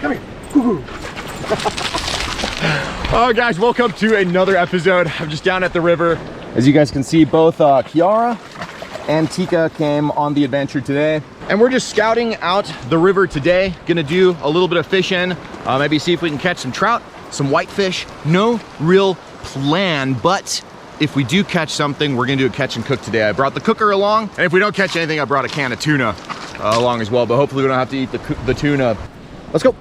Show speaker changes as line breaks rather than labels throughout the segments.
Come here. Oh guys, welcome to another episode. I'm just down at the river. As you guys can see, both Kiara and Tika came on the adventure today. And we're just scouting out the river today. Gonna do a little bit of fishing, maybe see if we can catch some trout, some whitefish. No real plan, but if we do catch something, we're gonna do a catch and cook today. I brought the cooker along, and if we don't catch anything, I brought a can of tuna along as well, but hopefully we don't have to eat the tuna. Let's go.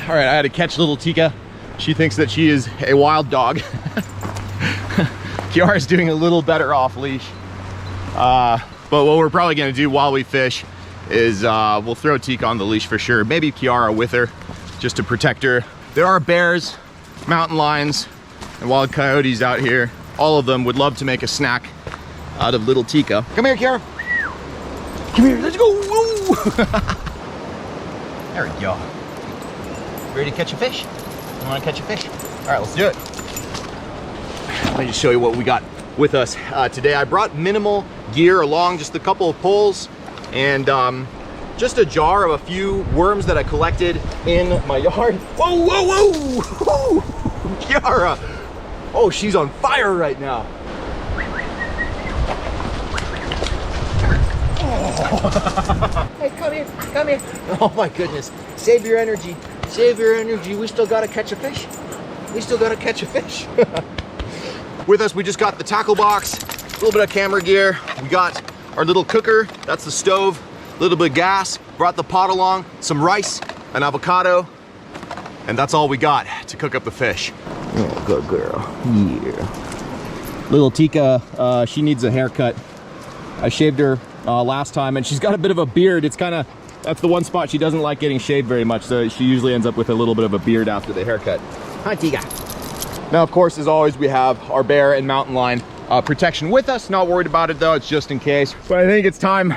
All right, I had to catch little Tika. She thinks that she is a wild dog. Kiara's doing a little better off leash. But what we're probably gonna do while we fish is we'll throw Tika on the leash for sure. Maybe Kiara with her, just to protect her. There are bears, mountain lions, and wild coyotes out here. All of them would love to make a snack out of little Tika. Come here, Kiara. Come here, let's go. Woo. There we go. Ready to catch a fish? You wanna catch a fish? All right, let's do it. Let me just show you what we got with us today. I brought minimal gear along, just a couple of poles and just a jar of a few worms that I collected in my yard. Whoa, whoa, whoa! Whoa. Kiara! Oh, she's on fire right now. Oh. Hey, come here, come here. Oh my goodness. Save your energy. Save your energy. We still gotta catch a fish. We still gotta catch a fish. With us, we just got the tackle box, a little bit of camera gear. We got our little cooker, that's the stove, a little bit of gas, brought the pot along, some rice, an avocado, and that's all we got to cook up the fish. Oh, good girl, yeah. Little Tika, she needs a haircut. I shaved her last time and she's got a bit of a beard. It's kind of, that's the one spot she doesn't like getting shaved very much, so she usually ends up with a little bit of a beard after the haircut. Hi, Tika. Now, of course, as always, we have our bear and mountain lion protection with us. Not worried about it though, it's just in case. But I think it's time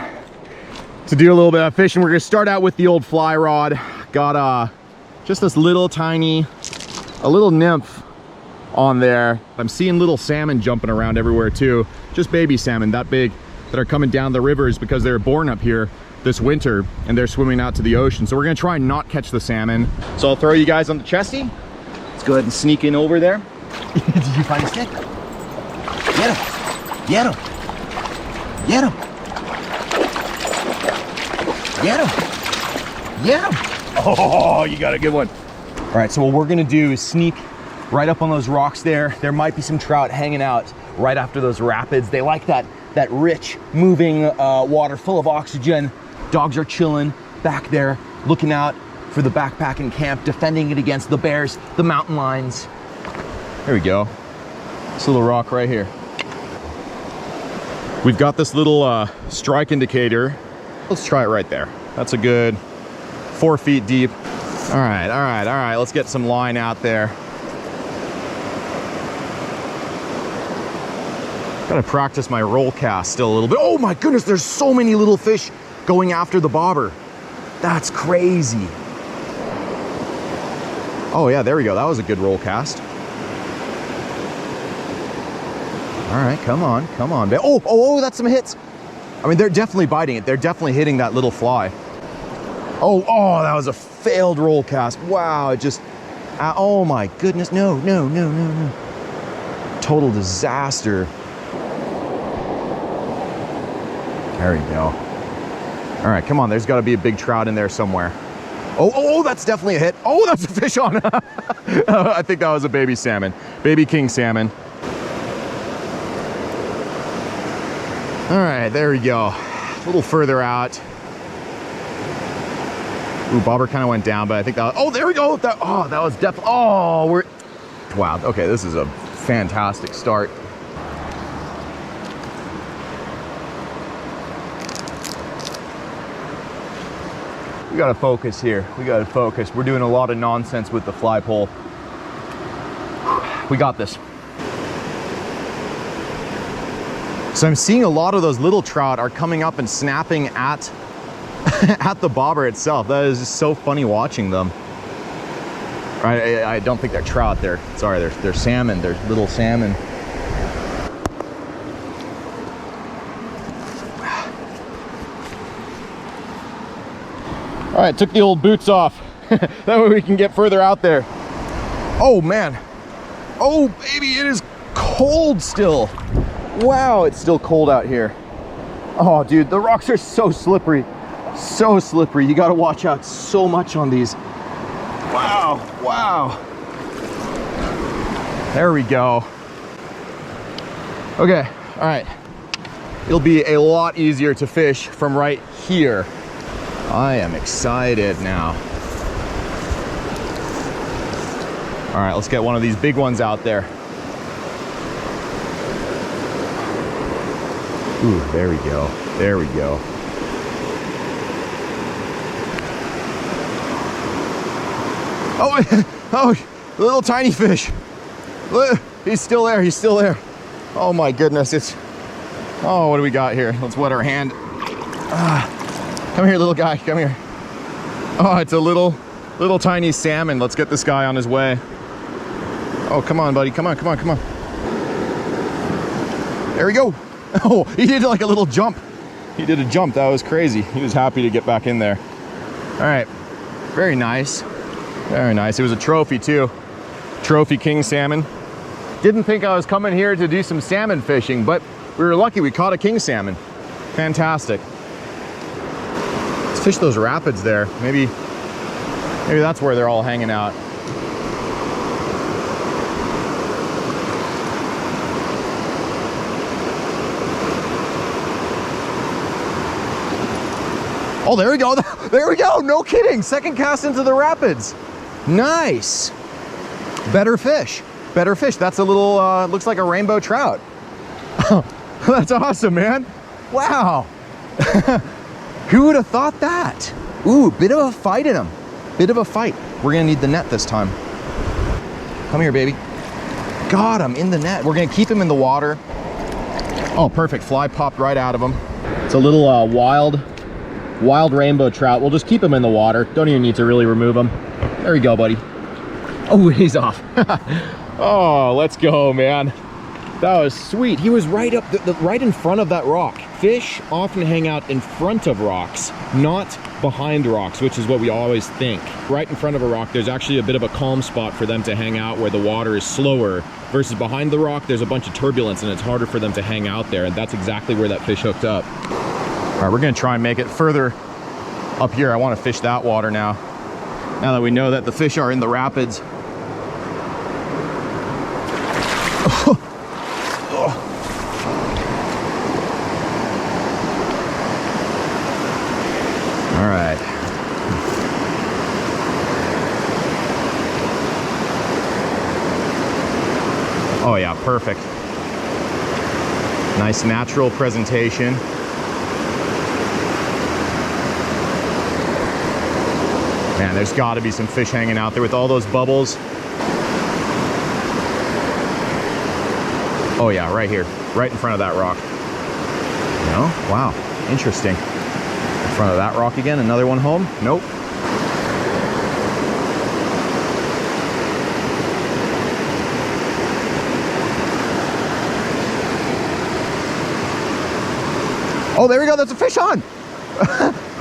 to do a little bit of fishing. We're gonna start out with the old fly rod. Got just this little tiny, a little nymph on there. I'm seeing little salmon jumping around everywhere too. Just baby salmon that big that are coming down the rivers because they were born up here this winter and they're swimming out to the ocean. So we're gonna try and not catch the salmon. So I'll throw you guys on the chesty. Let's go ahead and sneak in over there. Did you find a stick? Get him! Get him! Get him! Get him! Get him! Oh, you got a good one. All right, so what we're gonna do is sneak right up on those rocks there. There might be some trout hanging out right after those rapids. They like that rich, moving water full of oxygen. Dogs are chilling back there, looking out for the backpacking camp, defending it against the bears, the mountain lions. There we go. This little rock right here. We've got this little strike indicator. Let's try it right there. That's a good 4 feet deep. All right, all right, all right. Let's get some line out there. Gotta practice my roll cast still a little bit. Oh my goodness, there's so many little fish going after the bobber. That's crazy. Oh yeah, there we go. That was a good roll cast. All right, come on, come on. Oh, that's some hits. I mean, they're definitely biting it. They're definitely hitting that little fly. Oh, that was a failed roll cast. Wow, it just, oh my goodness. No. Total disaster. There we go. All right, come on. There's got to be a big trout in there somewhere. Oh, that's definitely a hit. Oh, that's a fish on. I think that was a baby salmon. Baby king salmon. All right, there we go. A little further out. Ooh, bobber kind of went down, but I think that, oh, there we go. That was definitely, wow. Okay, this is a fantastic start. We gotta focus here. We gotta focus. We're doing a lot of nonsense with the fly pole. We got this. So I'm seeing a lot of those little trout are coming up and snapping at at the bobber itself. That is just so funny watching them. I don't think they're trout. They're salmon. They're little salmon. All right, took the old boots off. That way we can get further out there. Oh man. Oh baby, it is cold still. Wow, it's still cold out here. Oh dude, the rocks are so slippery. So slippery. You gotta watch out so much on these. Wow, wow. There we go. Okay, all right. It'll be a lot easier to fish from right here. I am excited now. All right, let's get one of these big ones out there. Ooh, there we go. There we go. Oh, oh, little tiny fish. Look, he's still there, he's still there. Oh my goodness, it's, oh, what do we got here? Let's wet our hand. Come here, little guy, come here. Oh, it's a little tiny salmon. Let's get this guy on his way. Oh, come on, buddy, come on, come on, come on. There we go. Oh, he did like a little jump. He did a jump, that was crazy. He was happy to get back in there. All right, very nice. Very nice. It was a trophy too. Trophy king salmon. Didn't think I was coming here to do some salmon fishing, but we were lucky we caught a king salmon. Fantastic. Let's fish those rapids there. Maybe that's where they're all hanging out. Oh, there we go. There we go. No kidding. Second cast into the rapids. Nice. Better fish. Better fish. That's a little, looks like a rainbow trout. That's awesome, man. Wow. Who would have thought that? Ooh, bit of a fight in him. Bit of a fight. We're gonna need the net this time. Come here, baby. Got him in the net. We're gonna keep him in the water. Oh, perfect. Fly popped right out of him. It's a little wild rainbow trout. We'll just keep him in the water. Don't even need to really remove him. There you go, buddy. Oh, he's off. Oh, let's go, man. That was sweet. He was right up, right in front of that rock. Fish often hang out in front of rocks, not behind rocks, which is what we always think. Right in front of a rock, there's actually a bit of a calm spot for them to hang out where the water is slower, versus behind the rock, there's a bunch of turbulence and it's harder for them to hang out there. And that's exactly where that fish hooked up. All right, we're gonna try and make it further up here. I wanna fish that water now. Now that we know that the fish are in the rapids. All right. Oh yeah, perfect. Nice natural presentation. Man, there's got to be some fish hanging out there with all those bubbles. Oh yeah, right here, right in front of that rock. No? Wow, interesting. In front of that rock again, another one home? Nope. Oh, there we go, that's a fish on.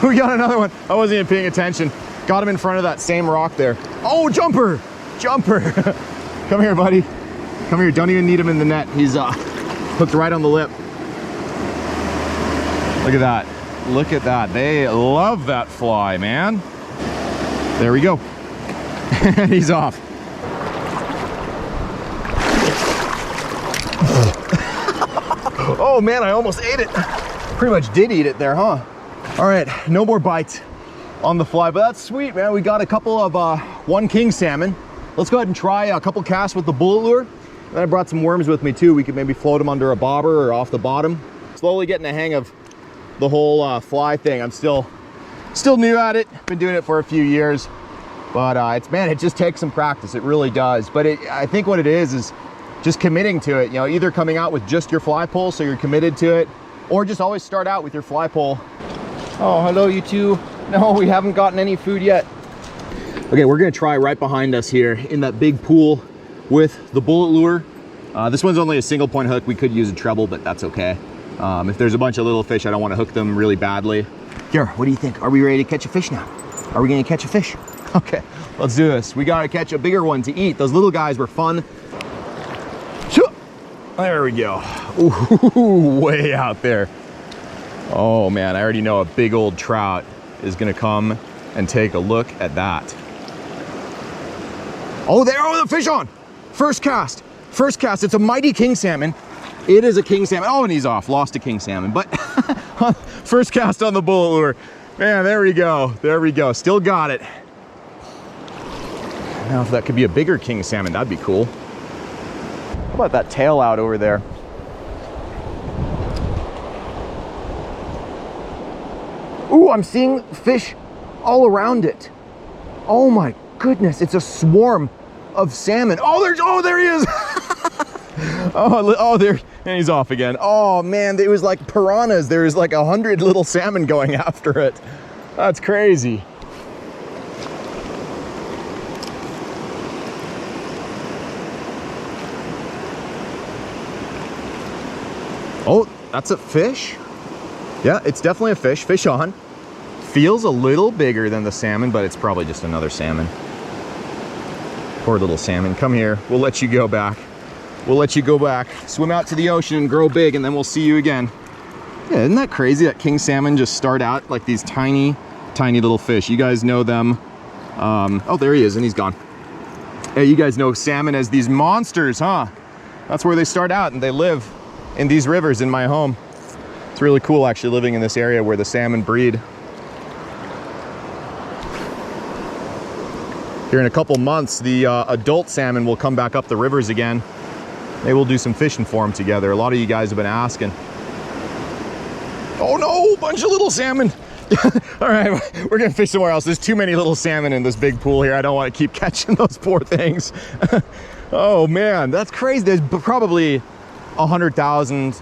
We got another one. I wasn't even paying attention. Got him in front of that same rock there. Oh, jumper, jumper. Come here, buddy. Come here, don't even need him in the net. He's hooked right on the lip. Look at that, look at that. They love that fly, man. There we go. He's off. Oh man, I almost ate it. Pretty much did eat it there, huh? All right, no more bites on the fly, but that's sweet, man. We got a couple of one king salmon. Let's go ahead and try a couple casts with the bullet lure. And I brought some worms with me too. We could maybe float them under a bobber or off the bottom. Slowly getting the hang of the whole fly thing. I'm still new at it. Been doing it for a few years, but it just takes some practice. It really does. But I think what it is just committing to it. You know, either coming out with just your fly pole, so you're committed to it, or just always start out with your fly pole. Oh, hello, you two. No, we haven't gotten any food yet. Okay, we're gonna try right behind us here in that big pool with the bullet lure. This one's only a single point hook. We could use a treble, but that's okay. If there's a bunch of little fish, I don't want to hook them really badly. Here, what do you think? Are we ready to catch a fish now? Are we gonna catch a fish? Okay, let's do this. We gotta catch a bigger one to eat. Those little guys were fun. There we go. Ooh, way out there. Oh man, I already know a big old trout is gonna come and take a look at that. Oh, there, oh, the fish on. First cast, it's a mighty king salmon. It is a king salmon. Oh, and he's off, lost a king salmon, but first cast on the bullet lure. Man, there we go, still got it. Now if that could be a bigger king salmon, that'd be cool. How about that tail out over there? Ooh, I'm seeing fish all around it. Oh my goodness, it's a swarm of salmon. Oh, there he is. Oh, there, and he's off again. Oh man, it was like piranhas. There was like 100 little salmon going after it. That's crazy. Oh, that's a fish? Yeah, it's definitely a fish. Fish on. Feels a little bigger than the salmon, but it's probably just another salmon. Poor little salmon. Come here. We'll let you go back. We'll let you go back. Swim out to the ocean and grow big, and then we'll see you again. Yeah, isn't that crazy that king salmon just start out like these tiny, tiny little fish? You guys know them. Oh, there he is, and he's gone. Hey, you guys know salmon as these monsters, huh? That's where they start out, and they live in these rivers in my home. It's really cool actually living in this area where the salmon breed. Here in a couple months, the adult salmon will come back up the rivers again. Maybe we'll do some fishing for them together. A lot of you guys have been asking. Oh no, bunch of little salmon. All right, we're gonna fish somewhere else. There's too many little salmon in this big pool here. I don't want to keep catching those poor things. Oh man, that's crazy. There's probably 100,000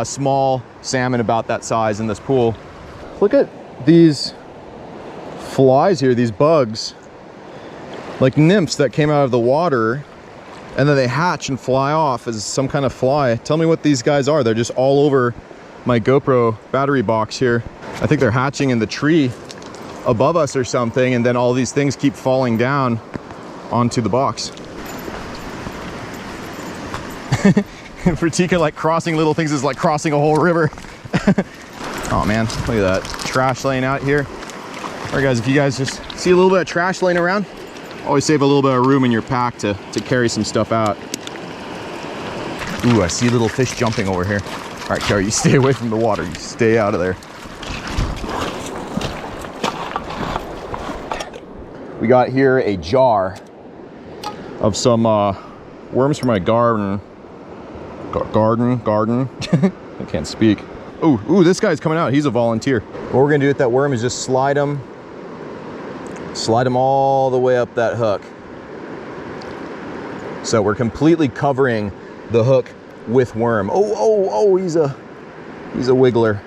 small salmon about that size in this pool. Look at these flies here, these bugs, like nymphs that came out of the water and then they hatch and fly off as some kind of fly. Tell me what these guys are. They're just all over my GoPro battery box here. I think they're hatching in the tree above us or something, and then all these things keep falling down onto the box. For Tika, like crossing little things is like crossing a whole river. Oh man, look at that trash laying out here. All right guys, if you guys just see a little bit of trash laying around, always save a little bit of room in your pack to carry some stuff out. Ooh, I see little fish jumping over here. All right, Carrie, you stay away from the water. You stay out of there. We got here a jar of some worms for my garden. Garden. I can't speak. Ooh, this guy's coming out. He's a volunteer. What we're gonna do with that worm is just slide him all the way up that hook. So we're completely covering the hook with worm. Oh, he's a wiggler.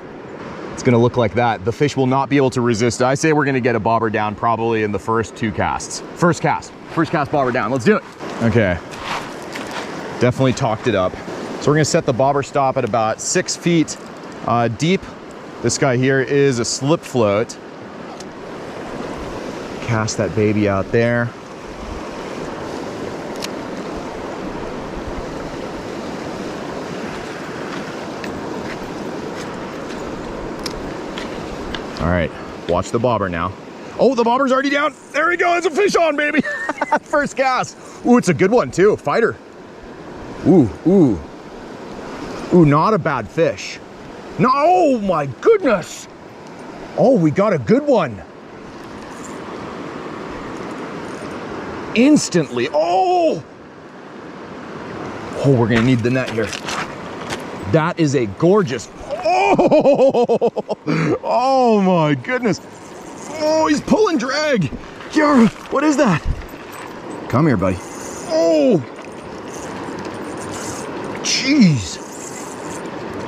It's gonna look like that. The fish will not be able to resist it. I say we're gonna get a bobber down probably in the first 2 casts. First cast bobber down. Let's do it. Okay, definitely talked it up. So we're gonna set the bobber stop at about 6 feet deep. This guy here is a slip float. Cast that baby out there. All right, watch the bobber now. Oh, the bobber's already down. There we go, it's a fish on, baby. First cast. Ooh, it's a good one too, fighter. Ooh, not a bad fish. No, oh my goodness. Oh, we got a good one. Instantly, oh, we're gonna need the net here. That is a gorgeous, oh my goodness. Oh, he's pulling drag. Kiara, what is that? Come here, buddy. Oh, jeez.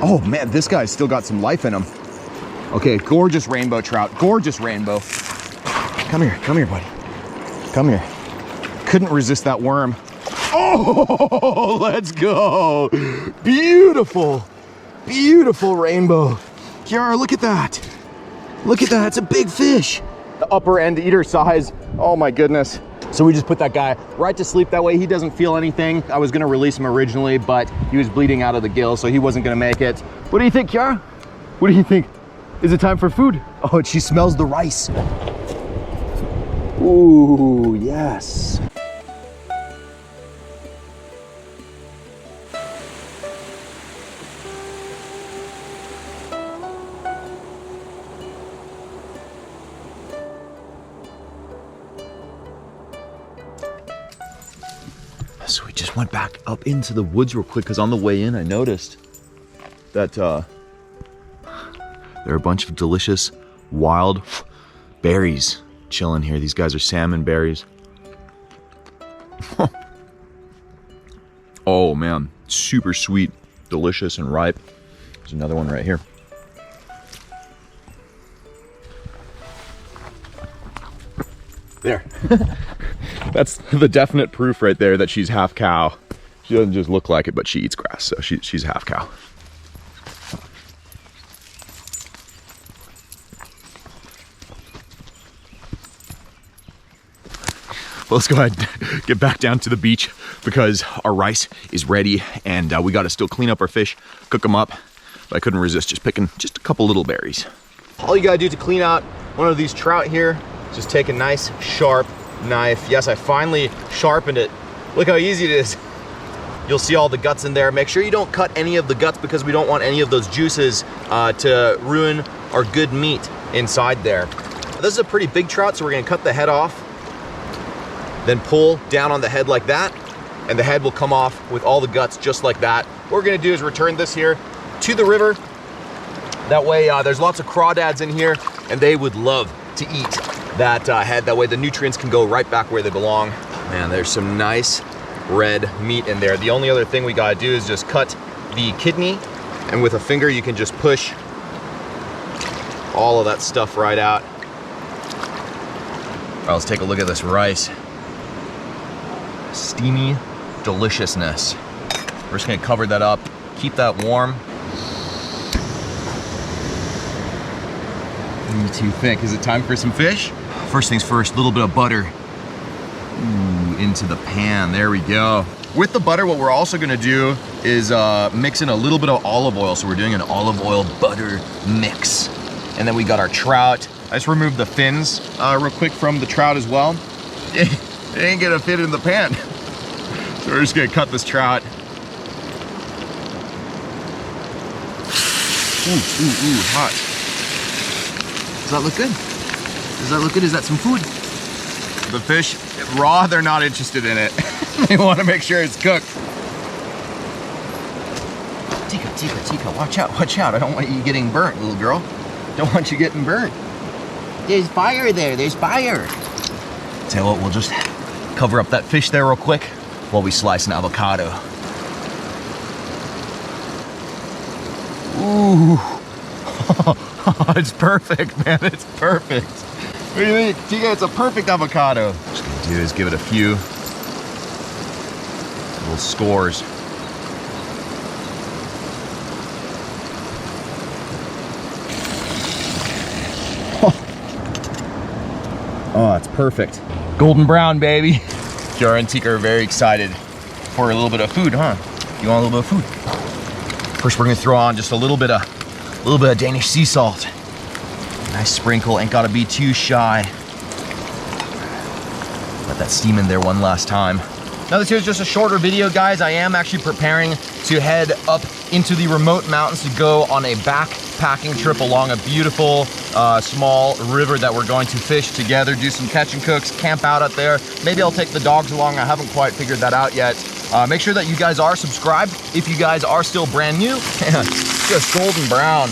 Oh man, this guy's still got some life in him. Okay, gorgeous rainbow trout, gorgeous rainbow. Come here, buddy. Come here. Couldn't resist that worm. Oh, let's go. Beautiful, beautiful rainbow. Kiara, look at that. Look at that, it's a big fish. upper end eater size. Oh my goodness. So we just put that guy right to sleep. That way he doesn't feel anything. I was gonna release him originally, but he was bleeding out of the gill, so he wasn't gonna make it. What do you think, Kiara? What do you think? Is it time for food? Oh, she smells the rice. Ooh, yes. So we just went back up into the woods real quick because on the way in I noticed that there are a bunch of delicious wild berries chilling here. These guys are salmon berries. Oh man, super sweet, delicious and ripe. There's another one right here. There. That's the definite proof right there that she's half cow. She doesn't just look like it, but she eats grass, so she's half cow. Well, let's go ahead and get back down to the beach because our rice is ready and we got to still clean up our fish, cook them up. But I couldn't resist just picking just a couple little berries. All you gotta do to clean out one of these trout here, just take a nice sharp knife. Yes, I finally sharpened it. Look how easy it is. You'll see all the guts in there. Make sure you don't cut any of the guts because we don't want any of those juices to ruin our good meat inside there. This is a pretty big trout, so we're gonna cut the head off, then pull down on the head like that, and the head will come off with all the guts just like that. What we're gonna do is return this here to the river. That way there's lots of crawdads in here and they would love to eat that head. That way the nutrients can go right back where they belong. Man, there's some nice red meat in there. The only other thing we gotta do is just cut the kidney, and with a finger you can just push all of that stuff right out. All right, let's take a look at this rice. Steamy deliciousness. We're just gonna cover that up, keep that warm. What do you two think? Is it time for some fish? First things first, a little bit of butter. Ooh, into the pan, there we go. With the butter, what we're also gonna do is mix in a little bit of olive oil. So we're doing an olive oil butter mix. And then we got our trout. I just removed the fins real quick from the trout as well. It ain't gonna fit in the pan. So we're just gonna cut this trout. Ooh, hot. Does that look good? Does that look good? Is that some food? The fish, raw, they're not interested in it. They want to make sure it's cooked. Tika, watch out. I don't want you getting burnt, little girl. Don't want you getting burnt. There's fire there, there's fire. Tell you what, we'll just cover up that fish there real quick while we slice an avocado. Ooh. It's perfect, man, it's perfect. What do you think? Tika, it's a perfect avocado. What I'm just gonna do is give it a few little scores. Oh, it's perfect. Golden brown, baby. Kiara and Tika are very excited for a little bit of food, huh? You want a little bit of food? First, we're gonna throw on just a little bit of Danish sea salt. Nice sprinkle, ain't gotta be too shy. Let that steam in there one last time. Now this here's just a shorter video, guys. I am actually preparing to head up into the remote mountains to go on a backpacking trip along a beautiful small river that we're going to fish together, do some catch and cooks, camp out there. Maybe I'll take the dogs along. I haven't quite figured that out yet. Make sure that you guys are subscribed if you guys are still brand new. Just golden brown.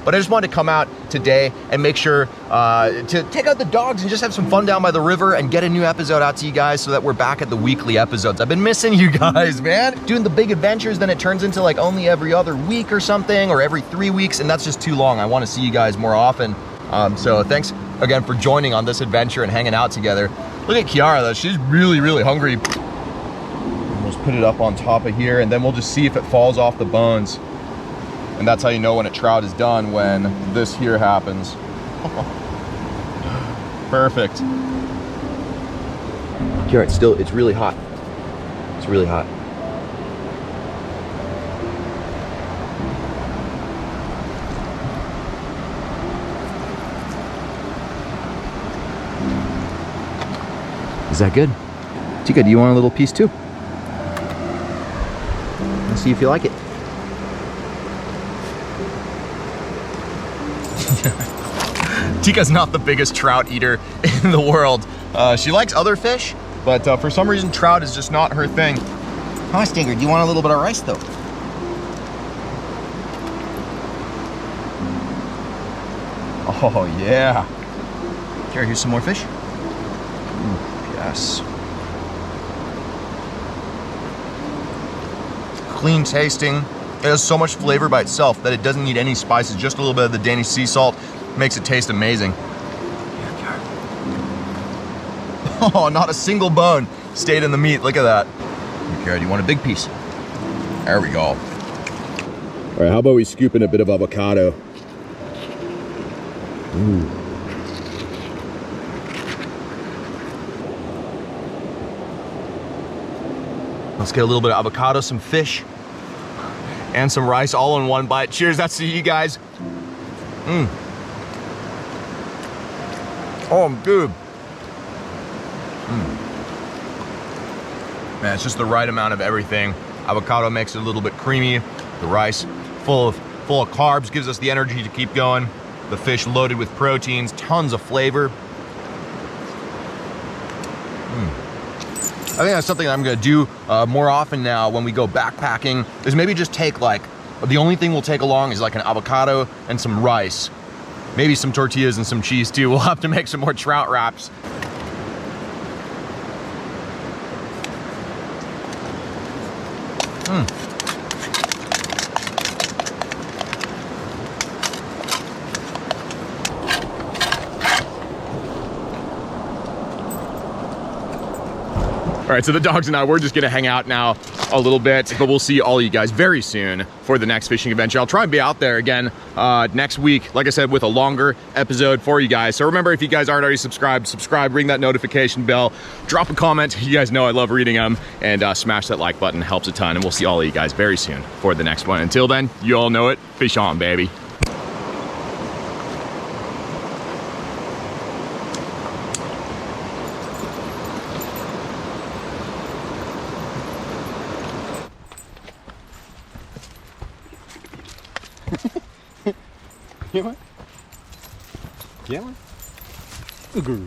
But I just wanted to come out today and make sure to take out the dogs and just have some fun down by the river and get a new episode out to you guys so that we're back at the weekly episodes. I've been missing you guys, man. Doing the big adventures, then it turns into like only every other week or something, or every 3 weeks, and that's just too long. I want to see you guys more often. So thanks again for joining on this adventure and hanging out together. Look at Kiara though, she's really, really hungry. We'll just put it up on top of here and then we'll just see if it falls off the bones. And that's how you know when a trout is done, when this here happens. Perfect. Here, it's really hot. It's really hot. Is that good? Tika, do you want a little piece too? Let's see if you like it. Tika's not the biggest trout eater in the world. She likes other fish, but for some reason trout is just not her thing. Hi, Stinger, do you want a little bit of rice though? Oh yeah. Here, here's some more fish. Yes. Clean tasting. It has so much flavor by itself that it doesn't need any spices. Just a little bit of the Danish sea salt makes it taste amazing. Oh, not a single bone stayed in the meat. Look at that. Okay, do you want a big piece? There we go. All right, how about we scoop in a bit of avocado? Ooh. Let's get a little bit of avocado, some fish, and some rice all in one bite. Cheers, that's to you guys. Oh, good. Man, it's just the right amount of everything. Avocado makes it a little bit creamy. The rice full of carbs gives us the energy to keep going. The fish loaded with proteins, tons of flavor. I think that's something I'm gonna do more often now when we go backpacking, is maybe just take like, the only thing we'll take along is like an avocado and some rice. Maybe some tortillas and some cheese too. We'll have to make some more trout wraps. All right, so the dogs and I, we're just gonna hang out now a little bit, but we'll see all of you guys very soon for the next fishing adventure. I'll try and be out there again next week, like I said, with a longer episode for you guys. So remember, if you guys aren't already subscribed, ring that notification bell, drop a comment. You guys know I love reading them, and smash that like button, helps a ton, and we'll see all of you guys very soon for the next one. Until then, you all know it, fish on, baby. Get one? Get one? Good girl.